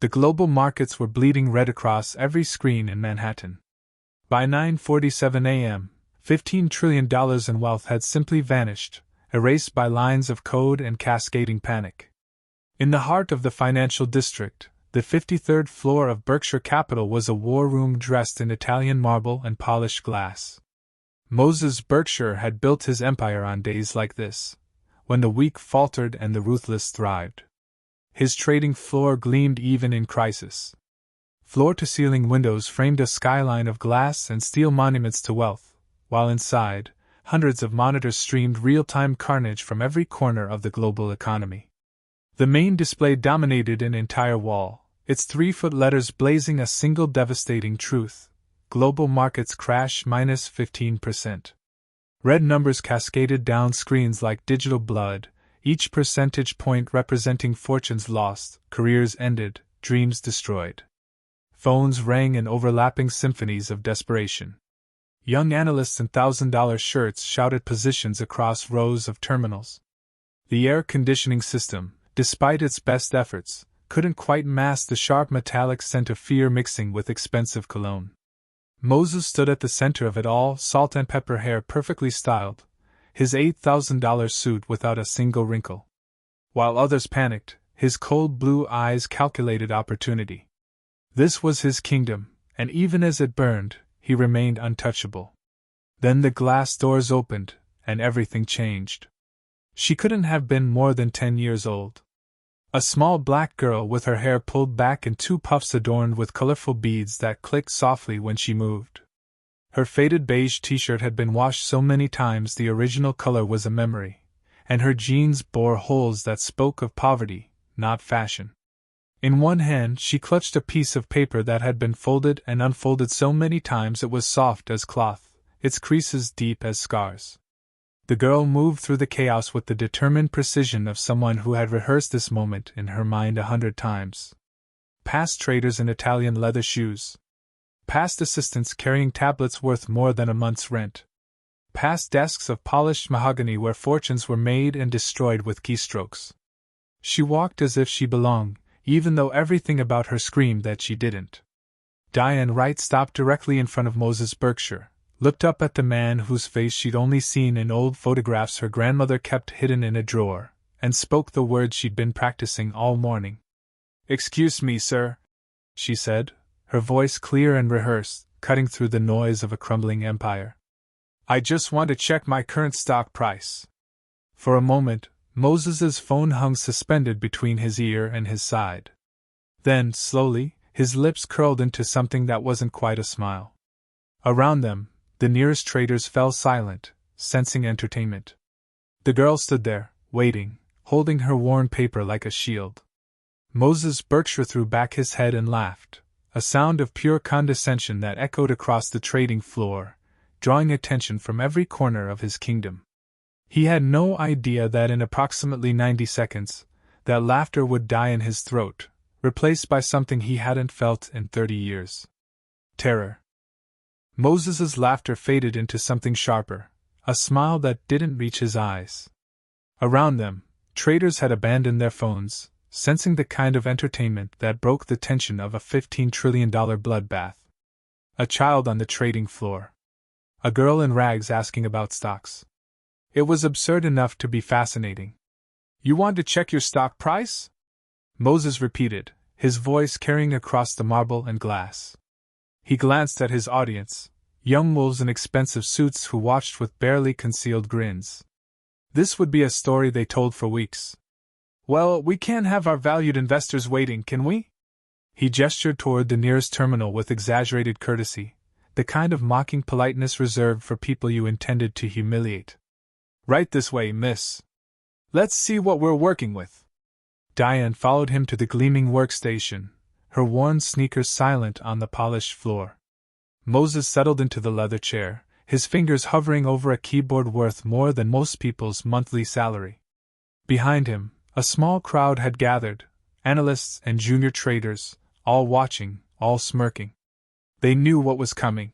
The global markets were bleeding red across every screen in Manhattan. By 9:47 a.m., $15 trillion in wealth had simply vanished, erased by lines of code and cascading panic. In the heart of the financial district, the 53rd floor of Berkshire Capital was a war room dressed in Italian marble and polished glass. Moses Berkshire had built his empire on days like this, when the weak faltered and the ruthless thrived. His trading floor gleamed even in crisis. Floor-to-ceiling windows framed a skyline of glass and steel monuments to wealth, while inside, hundreds of monitors streamed real-time carnage from every corner of the global economy. The main display dominated an entire wall, its 3-foot letters blazing a single devastating truth: global markets crash minus 15%. Red numbers cascaded down screens like digital blood, each percentage point representing fortunes lost, careers ended, dreams destroyed. Phones rang in overlapping symphonies of desperation. Young analysts in $1,000 shirts shouted positions across rows of terminals. The air conditioning system, despite its best efforts, couldn't quite mask the sharp metallic scent of fear mixing with expensive cologne. Moses stood at the center of it all, salt and pepper hair perfectly styled, his $8,000 suit without a single wrinkle. While others panicked, his cold blue eyes calculated opportunity. This was his kingdom, and even as it burned, he remained untouchable. Then the glass doors opened, and everything changed. She couldn't have been more than 10 years old. A small black girl with her hair pulled back in 2 puffs adorned with colorful beads that clicked softly when she moved. Her faded beige t-shirt had been washed so many times the original color was a memory, and her jeans bore holes that spoke of poverty, not fashion. In one hand she clutched a piece of paper that had been folded and unfolded so many times it was soft as cloth, its creases deep as scars. The girl moved through the chaos with the determined precision of someone who had rehearsed this moment in her mind 100 times. Past traders in Italian leather shoes. Past assistants carrying tablets worth more than a month's rent. Past desks of polished mahogany where fortunes were made and destroyed with keystrokes. She walked as if she belonged, even though everything about her screamed that she didn't. Diane Wright stopped directly in front of Moses Berkshire, looked up at the man whose face she'd only seen in old photographs her grandmother kept hidden in a drawer, and spoke the words she'd been practicing all morning. "Excuse me, sir," she said, her voice clear and rehearsed, cutting through the noise of a crumbling empire. "I just want to check my current stock price." For a moment, Moses's phone hung suspended between his ear and his side. Then, slowly, his lips curled into something that wasn't quite a smile. Around them, the nearest traders fell silent, sensing entertainment. The girl stood there, waiting, holding her worn paper like a shield. Moses Berkshire threw back his head and laughed, a sound of pure condescension that echoed across the trading floor, drawing attention from every corner of his kingdom. He had no idea that in approximately 90 seconds, that laughter would die in his throat, replaced by something he hadn't felt in 30 years. Terror. Moses's laughter faded into something sharper, a smile that didn't reach his eyes. Around them, traders had abandoned their phones, sensing the kind of entertainment that broke the tension of a $15 trillion bloodbath. A child on the trading floor. A girl in rags asking about stocks. It was absurd enough to be fascinating. "You want to check your stock price?" Moses repeated, his voice carrying across the marble and glass. He glanced at his audience, young wolves in expensive suits who watched with barely concealed grins. This would be a story they told for weeks. "Well, we can't have our valued investors waiting, can we?" He gestured toward the nearest terminal with exaggerated courtesy, the kind of mocking politeness reserved for people you intended to humiliate. "Right this way, miss. Let's see what we're working with." Diane followed him to the gleaming workstation, her worn sneakers silent on the polished floor. Moses settled into the leather chair, his fingers hovering over a keyboard worth more than most people's monthly salary. Behind him, a small crowd had gathered, analysts and junior traders, all watching, all smirking. They knew what was coming.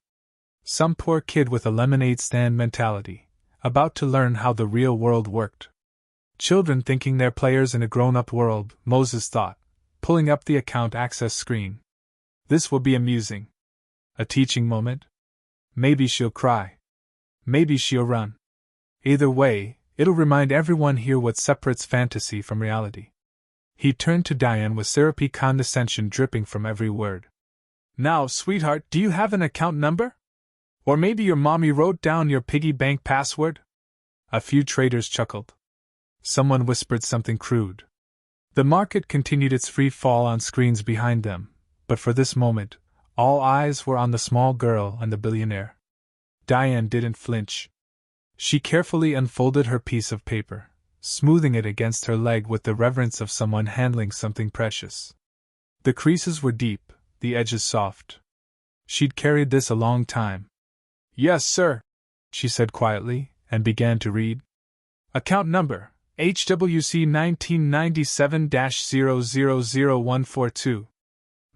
Some poor kid with a lemonade stand mentality, about to learn how the real world worked. Children thinking they're players in a grown-up world, Moses thought, pulling up the account access screen. This will be amusing. A teaching moment? Maybe she'll cry. Maybe she'll run. Either way, it'll remind everyone here what separates fantasy from reality. He turned to Diane with syrupy condescension dripping from every word. Now, sweetheart, do you have an account number? Or maybe your mommy wrote down your piggy bank password? A few traders chuckled. Someone whispered something crude. The market continued its free fall on screens behind them, but for this moment, all eyes were on the small girl and the billionaire. Diane didn't flinch. She carefully unfolded her piece of paper, smoothing it against her leg with the reverence of someone handling something precious. The creases were deep, the edges soft. She'd carried this a long time. Yes, sir, she said quietly, and began to read. Account number, HWC 1997-000142.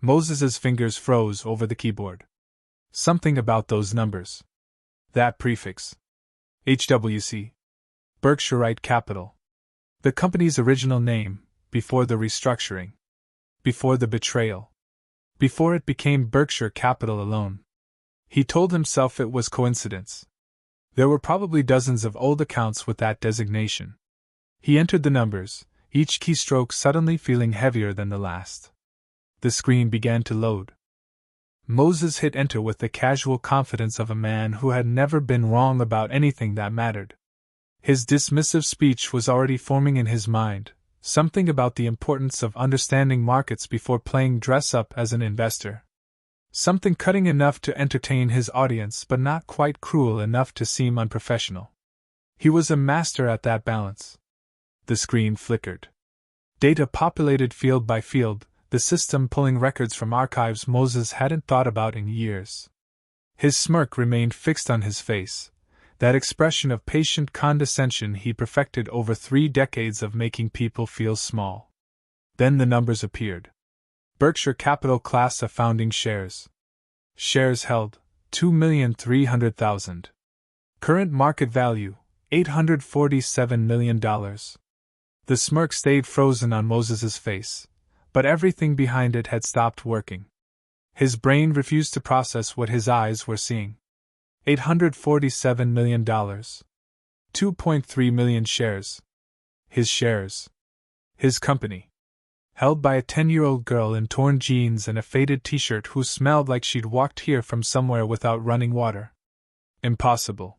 Moses's fingers froze over the keyboard. Something about those numbers. That prefix. HWC. Berkshirite Capital. The company's original name, before the restructuring. Before the betrayal. Before it became Berkshire Capital alone. He told himself it was coincidence. There were probably dozens of old accounts with that designation. He entered the numbers, each keystroke suddenly feeling heavier than the last. The screen began to load. Moses hit enter with the casual confidence of a man who had never been wrong about anything that mattered. His dismissive speech was already forming in his mind, something about the importance of understanding markets before playing dress-up as an investor. Something cutting enough to entertain his audience but not quite cruel enough to seem unprofessional. He was a master at that balance. The screen flickered. Data populated field by field, the system pulling records from archives Moses hadn't thought about in years. His smirk remained fixed on his face, that expression of patient condescension he perfected over 3 decades of making people feel small. Then the numbers appeared. Berkshire Capital Class of Founding Shares. Shares held, 2,300,000. Current market value, $847 million. The smirk stayed frozen on Moses's face, but everything behind it had stopped working. His brain refused to process what his eyes were seeing. $847 million. 2.3 million shares. His shares. His company. Held by a 10-year-old girl in torn jeans and a faded t-shirt who smelled like she'd walked here from somewhere without running water. Impossible.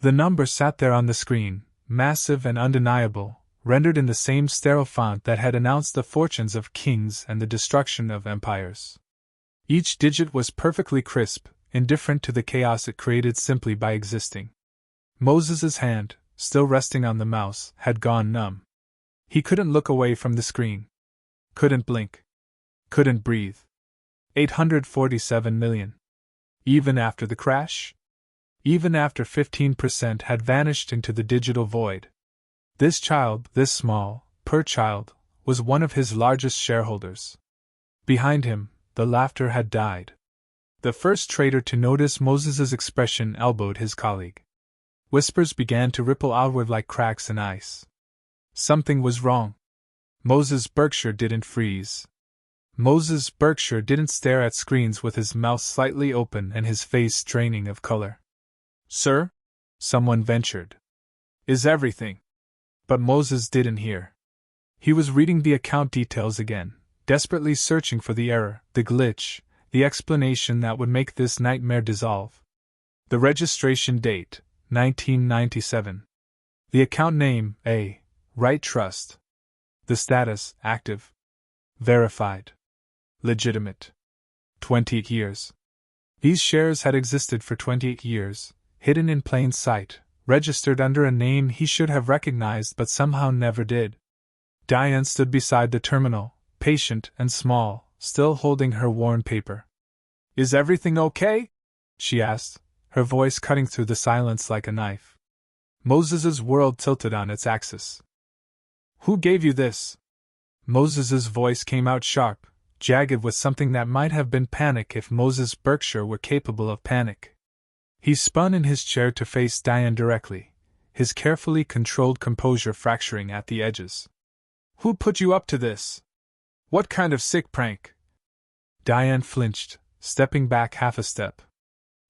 The number sat there on the screen, massive and undeniable, rendered in the same sterile font that had announced the fortunes of kings and the destruction of empires. Each digit was perfectly crisp, indifferent to the chaos it created simply by existing. Moses's hand, still resting on the mouse, had gone numb. He couldn't look away from the screen. Couldn't blink. Couldn't breathe. 847 million. Even after the crash? Even after 15% had vanished into the digital void. This child, this small, per child, was one of his largest shareholders. Behind him, the laughter had died. The first trader to notice Moses's expression elbowed his colleague. Whispers began to ripple outward like cracks in ice. Something was wrong. Moses Berkshire didn't freeze. Moses Berkshire didn't stare at screens with his mouth slightly open and his face draining of color. Sir? Someone ventured. Is everything? But Moses didn't hear. He was reading the account details again, desperately searching for the error, the glitch, the explanation that would make this nightmare dissolve. The registration date, 1997. The account name, A. Right Trust. The status, active. Verified. Legitimate. 28 years. These shares had existed for 28 years, hidden in plain sight, registered under a name he should have recognized but somehow never did. Diane stood beside the terminal, patient and small, still holding her worn paper. Is everything okay? She asked, her voice cutting through the silence like a knife. Moses's world tilted on its axis. Who gave you this? Moses's voice came out sharp, jagged with something that might have been panic if Moses Berkshire were capable of panic. He spun in his chair to face Diane directly, his carefully controlled composure fracturing at the edges. Who put you up to this? What kind of sick prank? Diane flinched, stepping back half a step.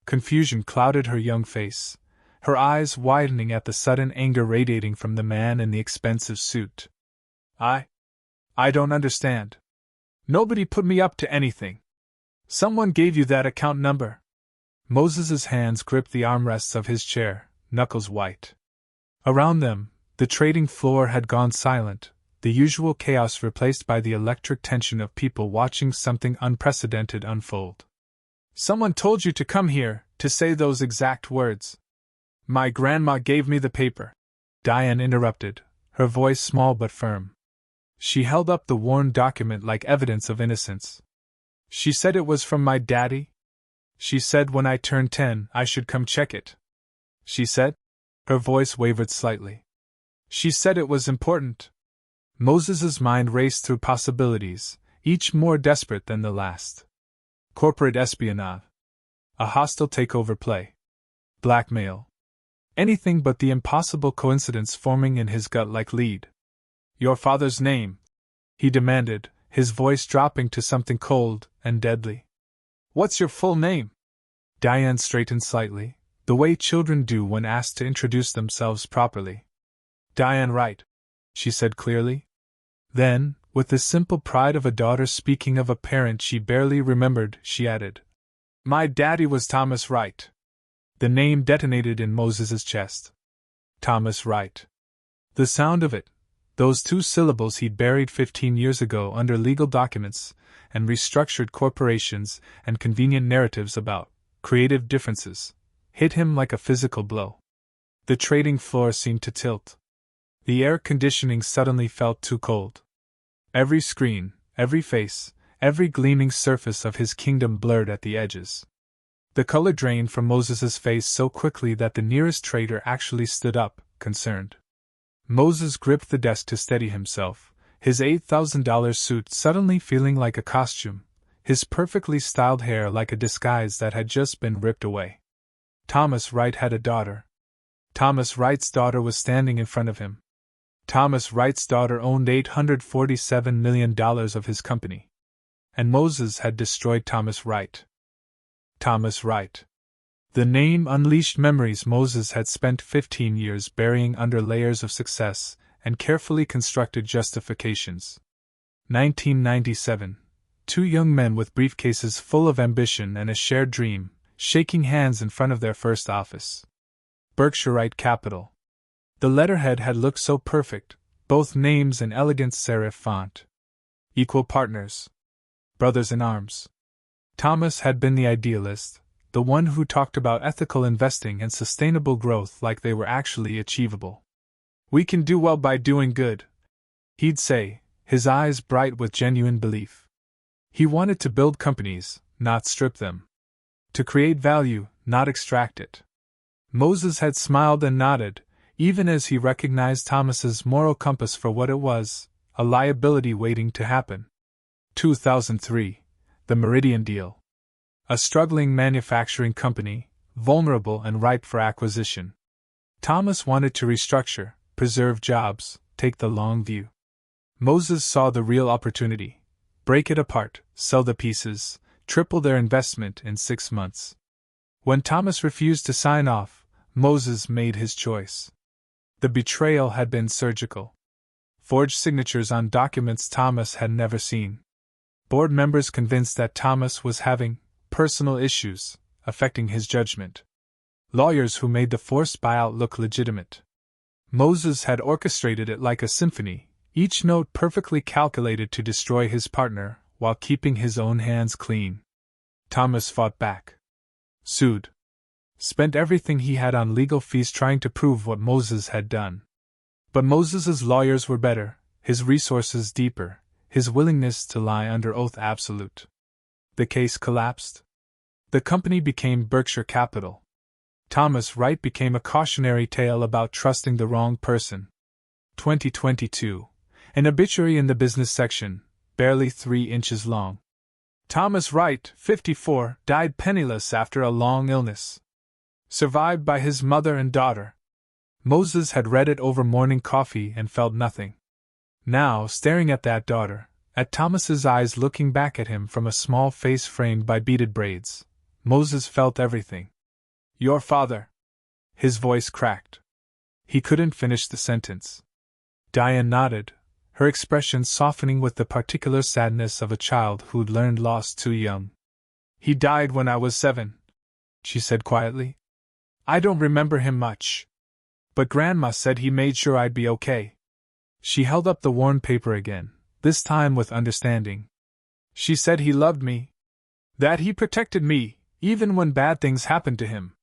Confusion clouded her young face, her eyes widening at the sudden anger radiating from the man in the expensive suit. I don't understand. Nobody put me up to anything. Someone gave you that account number. Moses's hands gripped the armrests of his chair, knuckles white. Around them, the trading floor had gone silent, the usual chaos replaced by the electric tension of people watching something unprecedented unfold. Someone told you to come here, to say those exact words. My grandma gave me the paper. Diane interrupted, her voice small but firm. She held up the worn document like evidence of innocence. She said it was from my daddy. She said when I turned 10 I should come check it. She said? Her voice wavered slightly. She said it was important. Moses's mind raced through possibilities, each more desperate than the last. Corporate espionage. A hostile takeover play. Blackmail. Anything but the impossible coincidence forming in his gut like lead. Your father's name? He demanded, his voice dropping to something cold and deadly. What's your full name? Diane straightened slightly, the way children do when asked to introduce themselves properly. Diane Wright, she said clearly. Then, with the simple pride of a daughter speaking of a parent she barely remembered, she added, My daddy was Thomas Wright. The name detonated in Moses's chest. Thomas Wright. The sound of it, those two syllables he'd buried 15 years ago under legal documents and restructured corporations and convenient narratives about creative differences, hit him like a physical blow. The trading floor seemed to tilt. The air conditioning suddenly felt too cold. Every screen, every face, every gleaming surface of his kingdom blurred at the edges. The color drained from Moses's face so quickly that the nearest trader actually stood up, concerned. Moses gripped the desk to steady himself, his $8,000 suit suddenly feeling like a costume, his perfectly styled hair like a disguise that had just been ripped away. Thomas Wright had a daughter. Thomas Wright's daughter was standing in front of him. Thomas Wright's daughter owned $847 million of his company. And Moses had destroyed Thomas Wright. Thomas Wright. The name unleashed memories Moses had spent 15 years burying under layers of success and carefully constructed justifications. 1997. Two young men with briefcases full of ambition and a shared dream, shaking hands in front of their first office. Berkshirite Capital. The letterhead had looked so perfect, both names in elegant serif font. Equal partners. Brothers in arms. Thomas had been the idealist, the one who talked about ethical investing and sustainable growth like they were actually achievable. We can do well by doing good, he'd say, his eyes bright with genuine belief. He wanted to build companies, not strip them. To create value, not extract it. Moses had smiled and nodded, even as he recognized Thomas's moral compass for what it was, a liability waiting to happen. 2003. The Meridian deal. A struggling manufacturing company, vulnerable and ripe for acquisition. Thomas wanted to restructure, preserve jobs, take the long view. Moses saw the real opportunity. Break it apart, sell the pieces, triple their investment in 6 months. When Thomas refused to sign off, Moses made his choice. The betrayal had been surgical. Forged signatures on documents Thomas had never seen. Board members convinced that Thomas was having personal issues affecting his judgment. Lawyers who made the forced buyout look legitimate. Moses had orchestrated it like a symphony, each note perfectly calculated to destroy his partner while keeping his own hands clean. Thomas fought back. Sued. Spent everything he had on legal fees trying to prove what Moses had done. But Moses's lawyers were better, his resources deeper, his willingness to lie under oath absolute. The case collapsed. The company became Berkshire Capital. Thomas Wright became a cautionary tale about trusting the wrong person. 2022. An obituary in the business section, barely 3 inches long. Thomas Wright, 54, died penniless after a long illness. Survived by his mother and daughter. Moses had read it over morning coffee and felt nothing. Now, staring at that daughter, At Thomas's eyes looking back at him from a small face framed by beaded braids, Moses felt everything. Your father. His voice cracked. He couldn't finish the sentence. Diane nodded, her expression softening with the particular sadness of a child who'd learned loss too young. He died when I was 7, she said quietly. I don't remember him much. But Grandma said he made sure I'd be okay. She held up the worn paper again, this time with understanding. She said he loved me. That he protected me, even when bad things happened to him.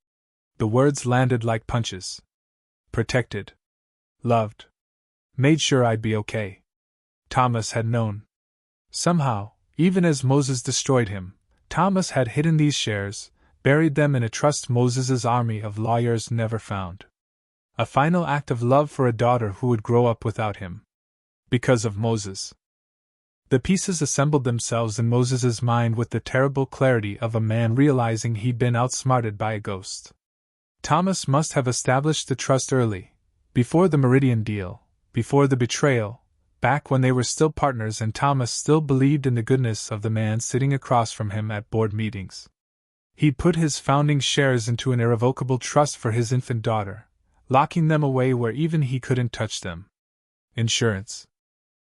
The words landed like punches. Protected. Loved. Made sure I'd be okay. Thomas had known. Somehow, even as Moses destroyed him, Thomas had hidden these shares, buried them in a trust Moses's army of lawyers never found. A final act of love for a daughter who would grow up without him. Because of Moses. The pieces assembled themselves in Moses's mind with the terrible clarity of a man realizing he'd been outsmarted by a ghost. Thomas must have established the trust early, before the Meridian deal, before the betrayal, back when they were still partners and Thomas still believed in the goodness of the man sitting across from him at board meetings. He'd put his founding shares into an irrevocable trust for his infant daughter, locking them away where even he couldn't touch them. Insurance.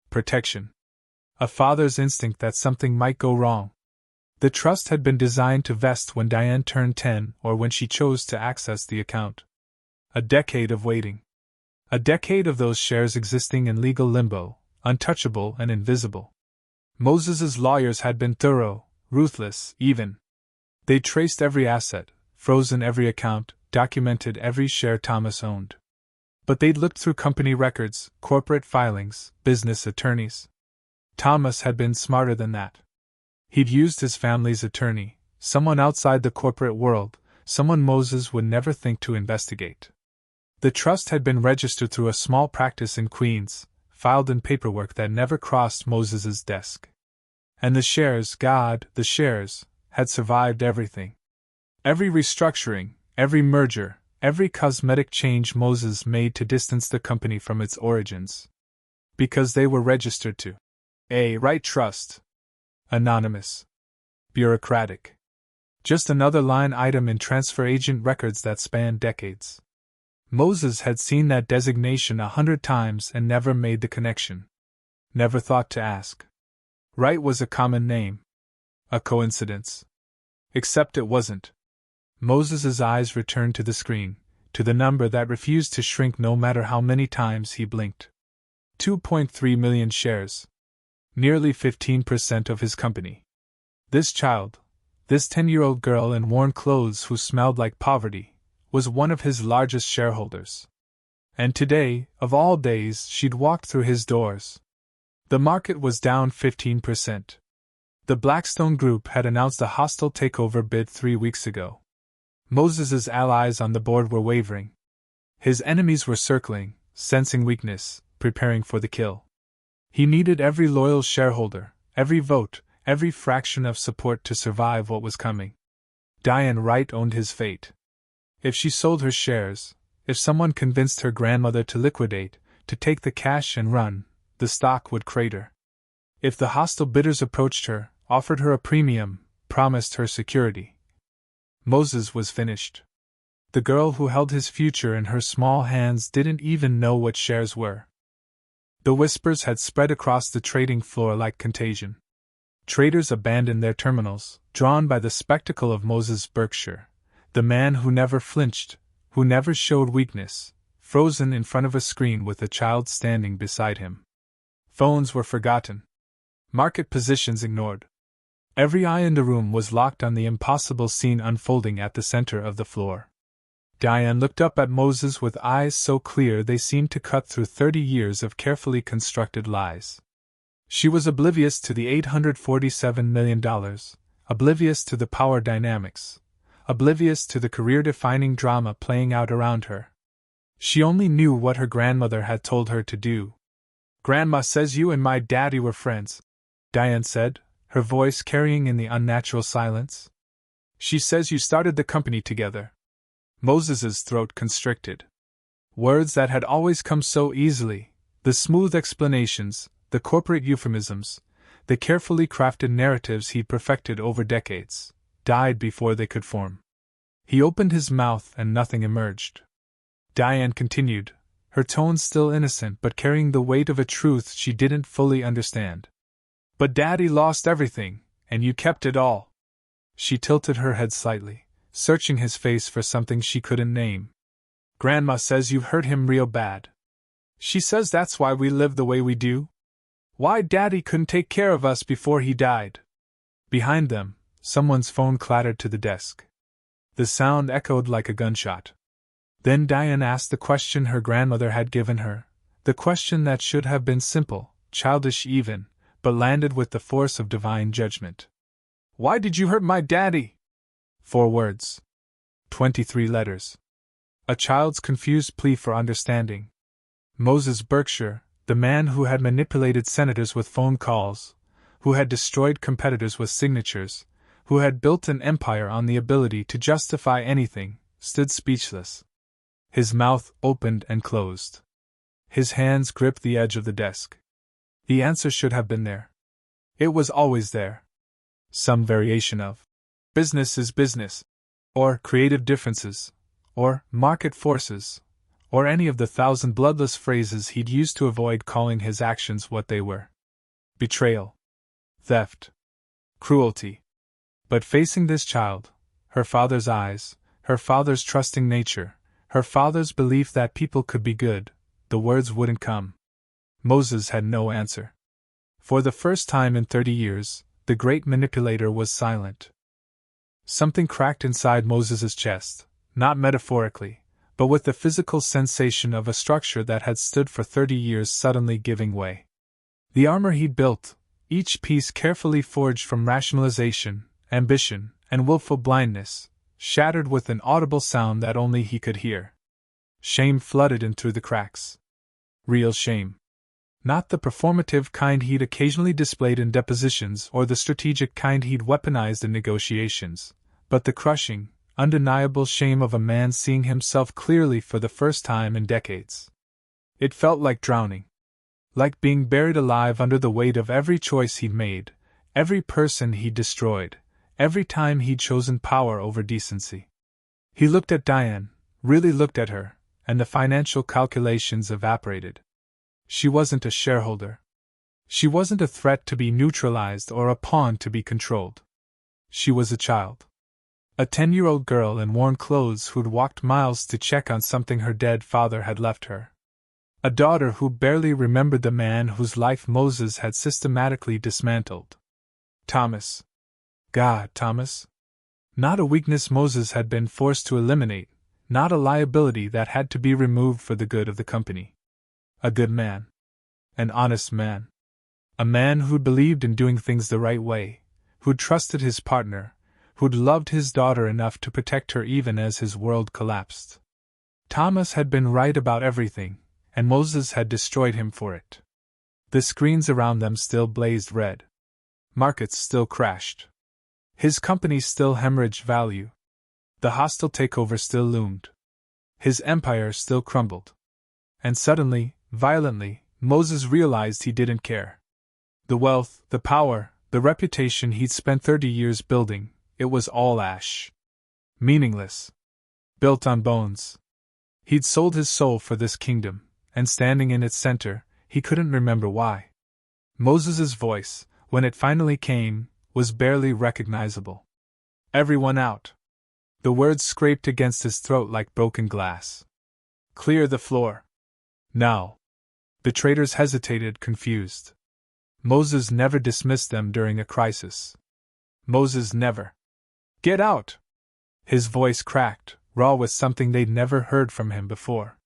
Protection. A father's instinct that something might go wrong. The trust had been designed to vest when Diane turned 10 or when she chose to access the account. A decade of waiting. A decade of those shares existing in legal limbo, untouchable and invisible. Moses's lawyers had been thorough, ruthless, even. They traced every asset, frozen every account, documented every share Thomas owned. But they'd looked through company records, corporate filings, business attorneys. Thomas had been smarter than that. He'd used his family's attorney, someone outside the corporate world, someone Moses would never think to investigate. The trust had been registered through a small practice in Queens, filed in paperwork that never crossed Moses's desk. And the shares, the shares, had survived everything. Every restructuring, every merger, every cosmetic change Moses made to distance the company from its origins. Because they were registered to a right trust. Anonymous. Bureaucratic. Just another line item in transfer agent records that spanned decades. Moses had seen that designation 100 times and never made the connection. Never thought to ask. Right was a common name. A coincidence. Except it wasn't. Moses's eyes returned to the screen, to the number that refused to shrink no matter how many times he blinked. 2.3 million shares. Nearly 15% of his company. This child, this 10-year-old girl in worn clothes who smelled like poverty, was one of his largest shareholders. And today, of all days, she'd walked through his doors. The market was down 15%. The Blackstone Group had announced a hostile takeover bid 3 weeks ago. Moses's allies on the board were wavering. His enemies were circling, sensing weakness, preparing for the kill. He needed every loyal shareholder, every vote, every fraction of support to survive what was coming. Diane Wright owned his fate. If she sold her shares, if someone convinced her grandmother to liquidate, to take the cash and run, the stock would crater. If the hostile bidders approached her, offered her a premium, promised her security, Moses was finished. The girl who held his future in her small hands didn't even know what shares were. The whispers had spread across the trading floor like contagion. Traders abandoned their terminals, drawn by the spectacle of Moses Berkshire, the man who never flinched, who never showed weakness, frozen in front of a screen with a child standing beside him. Phones were forgotten. Market positions ignored. Every eye in the room was locked on the impossible scene unfolding at the center of the floor. Diane looked up at Moses with eyes so clear they seemed to cut through 30 years of carefully constructed lies. She was oblivious to the $847 million, oblivious to the power dynamics, oblivious to the career-defining drama playing out around her. She only knew what her grandmother had told her to do. "Grandma says you and my daddy were friends," Diane said, her voice carrying in the unnatural silence. "She says you started the company together." Moses's throat constricted. Words that had always come so easily, the smooth explanations, the corporate euphemisms, The carefully crafted narratives he'd perfected over decades died before they could form. He opened his mouth and nothing emerged. Diane continued, her tone still innocent but carrying the weight of a truth she didn't fully understand. But Daddy lost everything, and you kept it all. She tilted her head slightly, searching his face for something she couldn't name. Grandma says you've hurt him real bad. She says that's why we live the way we do. Why Daddy couldn't take care of us before he died. Behind them, someone's phone clattered to the desk. The sound echoed like a gunshot. Then Diane asked the question her grandmother had given her, the question that should have been simple, childish even, but landed with the force of divine judgment. Why did you hurt my daddy? 4 words. 23 letters. A child's confused plea for understanding. Moses Berkshire, the man who had manipulated senators with phone calls, who had destroyed competitors with signatures, who had built an empire on the ability to justify anything, stood speechless. His mouth opened and closed. His hands gripped the edge of the desk. The answer should have been there. It was always there. Some variation of business is business, or creative differences, or market forces, or any of the 1,000 bloodless phrases he'd used to avoid calling his actions what they were. Betrayal. Theft. Cruelty. But facing this child, her father's eyes, her father's trusting nature, her father's belief that people could be good, the words wouldn't come. Moses had no answer. For the first time in 30 years, the great manipulator was silent. Something cracked inside Moses's chest, not metaphorically, but with the physical sensation of a structure that had stood for 30 years suddenly giving way. The armor he'd built, each piece carefully forged from rationalization, ambition, and willful blindness, shattered with an audible sound that only he could hear. Shame flooded in through the cracks. Real shame. Not the performative kind he'd occasionally displayed in depositions or the strategic kind he'd weaponized in negotiations, but the crushing, undeniable shame of a man seeing himself clearly for the first time in decades. It felt like drowning. Like being buried alive under the weight of every choice he'd made, every person he'd destroyed, every time he'd chosen power over decency. He looked at Diane, really looked at her, and the financial calculations evaporated. She wasn't a shareholder. She wasn't a threat to be neutralized or a pawn to be controlled. She was a child. A 10-year-old girl in worn clothes who'd walked miles to check on something her dead father had left her. A daughter who barely remembered the man whose life Moses had systematically dismantled. Thomas. God, Thomas. Not a weakness Moses had been forced to eliminate, not a liability that had to be removed for the good of the company. A good man. An honest man. A man who'd believed in doing things the right way, who'd trusted his partner, who'd loved his daughter enough to protect her even as his world collapsed. Thomas had been right about everything, and Moses had destroyed him for it. The screens around them still blazed red. Markets still crashed. His company still hemorrhaged value. The hostile takeover still loomed. His empire still crumbled. And suddenly, violently, Moses realized he didn't care. The wealth, the power, the reputation he'd spent 30 years building, it was all ash. Meaningless. Built on bones. He'd sold his soul for this kingdom, and standing in its center, he couldn't remember why. Moses's voice, when it finally came, was barely recognizable. Everyone out. The words scraped against his throat like broken glass. Clear the floor. Now. The traders hesitated, confused. Moses never dismissed them during a crisis. Moses never. Get out! His voice cracked, raw with something they'd never heard from him before.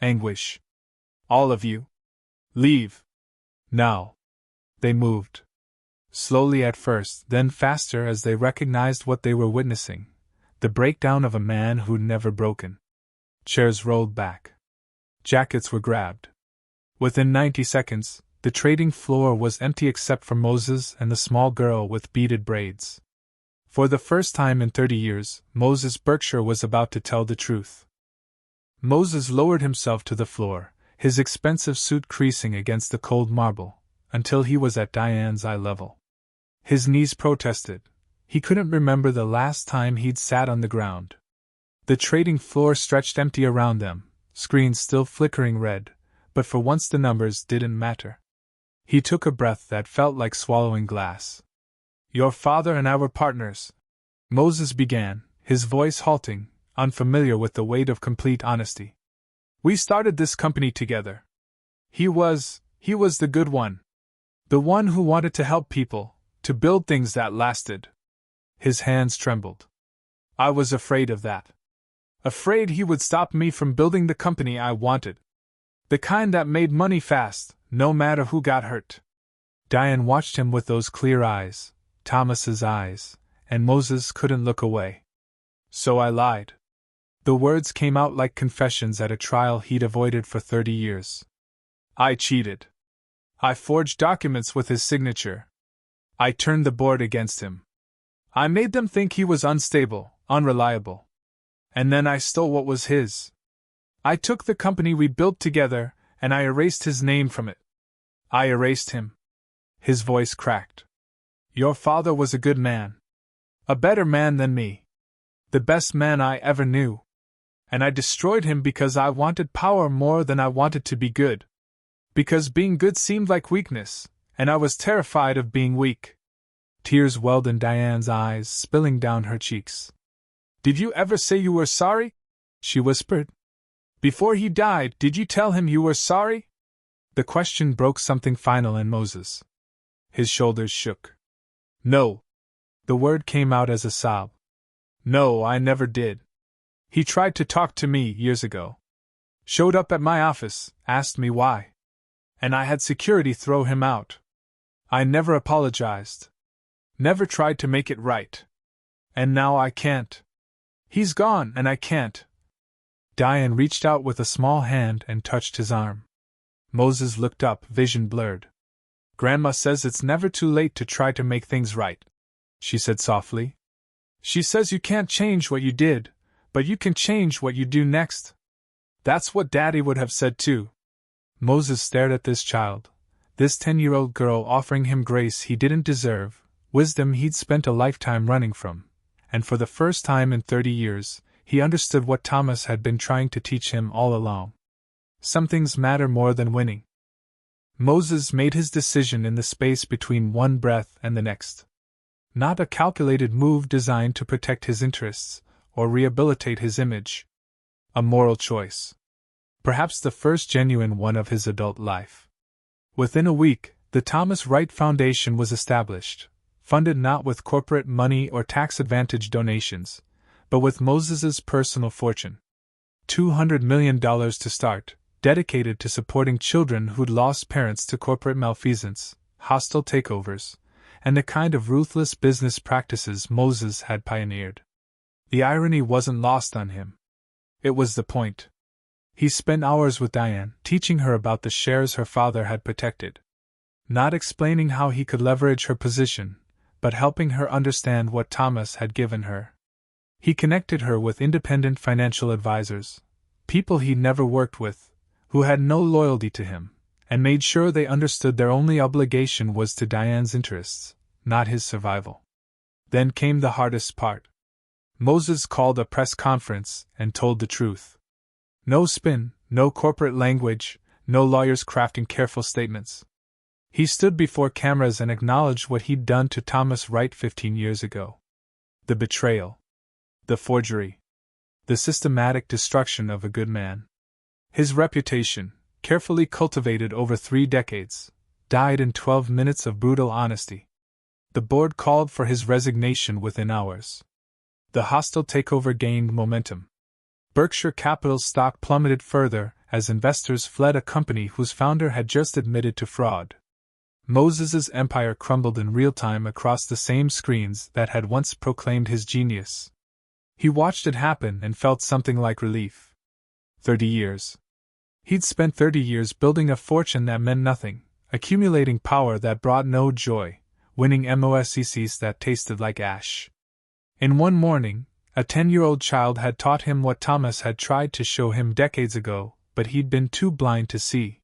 Anguish. All of you. Leave. Now. They moved. Slowly at first, then faster as they recognized what they were witnessing. The breakdown of a man who'd never broken. Chairs rolled back. Jackets were grabbed. Within 90 seconds, the trading floor was empty except for Moses and the small girl with beaded braids. For the first time in 30 years, Moses Berkshire was about to tell the truth. Moses lowered himself to the floor, his expensive suit creasing against the cold marble, until he was at Diane's eye level. His knees protested. He couldn't remember the last time he'd sat on the ground. The trading floor stretched empty around them, screens still flickering red, but for once the numbers didn't matter. He took a breath that felt like swallowing glass. "Your father and I were partners," Moses began, his voice halting, unfamiliar with the weight of complete honesty. "We started this company together. He was the good one. The one who wanted to help people, to build things that lasted." His hands trembled. "I was afraid of that. Afraid he would stop me from building the company I wanted. The kind that made money fast, no matter who got hurt." Diane watched him with those clear eyes, Thomas's eyes, and Moses couldn't look away. "So I lied." The words came out like confessions at a trial he'd avoided for 30 years. "I cheated. I forged documents with his signature. I turned the board against him. I made them think he was unstable, unreliable. And then I stole what was his. I took the company we built together, and I erased his name from it. I erased him." His voice cracked. "Your father was a good man. A better man than me. The best man I ever knew. And I destroyed him because I wanted power more than I wanted to be good. Because being good seemed like weakness, and I was terrified of being weak." Tears welled in Diane's eyes, spilling down her cheeks. "Did you ever say you were sorry?" she whispered. "Before he died, did you tell him you were sorry?" The question broke something final in Moses. His shoulders shook. "No." The word came out as a sob. "No, I never did. He tried to talk to me years ago. Showed up at my office, asked me why. And I had security throw him out. I never apologized. Never tried to make it right. And now I can't. He's gone and I can't." Diane reached out with a small hand and touched his arm. Moses looked up, vision blurred. "Grandma says it's never too late to try to make things right," she said softly. "She says you can't change what you did, but you can change what you do next. That's what Daddy would have said too." Moses stared at this child, this 10-year-old girl offering him grace he didn't deserve, wisdom he'd spent a lifetime running from, and for the first time in 30 years, he understood what Thomas had been trying to teach him all along. Some things matter more than winning. Moses made his decision in the space between one breath and the next. Not a calculated move designed to protect his interests or rehabilitate his image. A moral choice. Perhaps the first genuine one of his adult life. Within a week, the Thomas Wright Foundation was established, funded not with corporate money or tax-advantaged donations, but with Moses's personal fortune. $200 million to start, dedicated to supporting children who'd lost parents to corporate malfeasance, hostile takeovers, and the kind of ruthless business practices Moses had pioneered. The irony wasn't lost on him. It was the point. He spent hours with Diane, teaching her about the shares her father had protected. Not explaining how he could leverage her position, but helping her understand what Thomas had given her. He connected her with independent financial advisors, people he'd never worked with, who had no loyalty to him, and made sure they understood their only obligation was to Diane's interests, not his survival. Then came the hardest part. Moses called a press conference and told the truth. No spin, no corporate language, no lawyers crafting careful statements. He stood before cameras and acknowledged what he'd done to Thomas Wright 15 years ago. The betrayal. The forgery. The systematic destruction of a good man. His reputation, carefully cultivated over 3 decades, died in 12 minutes of brutal honesty. The board called for his resignation within hours. The hostile takeover gained momentum. Berkshire Capital's stock plummeted further as investors fled a company whose founder had just admitted to fraud. Moses's empire crumbled in real time across the same screens that had once proclaimed his genius. He watched it happen and felt something like relief. 30 years. He'd spent 30 years building a fortune that meant nothing, accumulating power that brought no joy, winning MOSCCs that tasted like ash. In one morning, a 10-year-old child had taught him what Thomas had tried to show him decades ago, but he'd been too blind to see.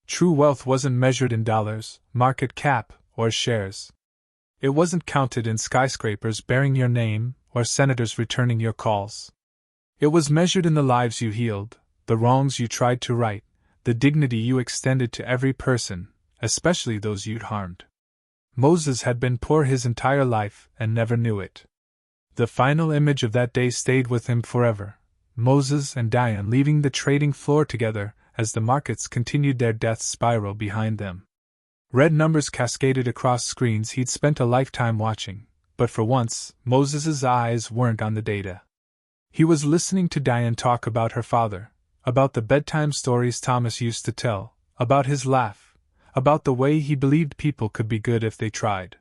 True wealth wasn't measured in dollars, market cap, or shares. It wasn't counted in skyscrapers bearing your name, or senators returning your calls. It was measured in the lives you healed, the wrongs you tried to right, the dignity you extended to every person, especially those you'd harmed. Moses had been poor his entire life and never knew it. The final image of that day stayed with him forever. Moses and Diane leaving the trading floor together as the markets continued their death spiral behind them. Red numbers cascaded across screens he'd spent a lifetime watching, but for once, Moses's eyes weren't on the data. He was listening to Diane talk about her father, about the bedtime stories Thomas used to tell, about his laugh, about the way he believed people could be good if they tried.